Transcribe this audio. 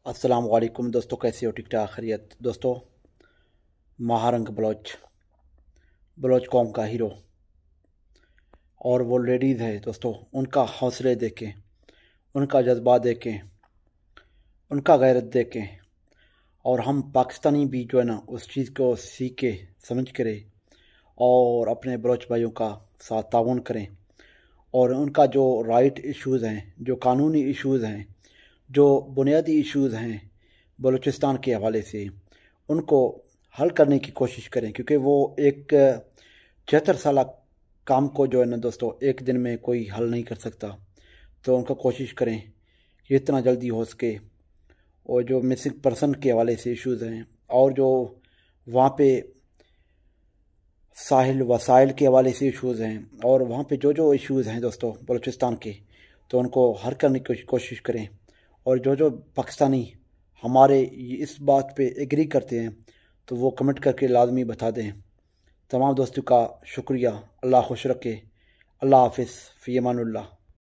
अस्सलाम वालेकुम दोस्तों, कैसे हो? ठीक ठाक खैरियत दोस्तों। महारंग बलोच कौम का हीरो और वो लेडीज़ है दोस्तों, उनका हौसले देखें, उनका जज्बा देखें, उनका गैरत देखें। और हम पाकिस्तानी भी जो है ना उस चीज़ को सीखे समझ करें और अपने बलोच भाइयों का साथ ताउन करें। और उनका जो राइट इश्यूज़ हैं, जो कानूनी इश्यूज़ हैं, जो बुनियादी इश्यूज़ हैं बलूचिस्तान के हवाले से, उनको हल करने की कोशिश करें। क्योंकि वो एक 76 साल काम को जो है ना दोस्तों एक दिन में कोई हल नहीं कर सकता। तो उनको कोशिश करें कि इतना जल्दी हो सके। और जो मिसिंग पर्सन के हवाले से इश्यूज़ हैं और जो वहाँ पे साहिल वसाइल के हवाले से इश्यूज़ हैं और वहाँ पे जो इश्यूज़ हैं दोस्तों बलूचिस्तान के, तो उनको हल करने की कोशिश करें। और जो पाकिस्तानी हमारे इस बात पे एग्री करते हैं तो वो कमेंट करके लाजमी बता दें। तमाम दोस्तों का शुक्रिया। अल्लाह खुश रखे। अल्लाह हाफिज़ फ़ी अमानुल्लाह।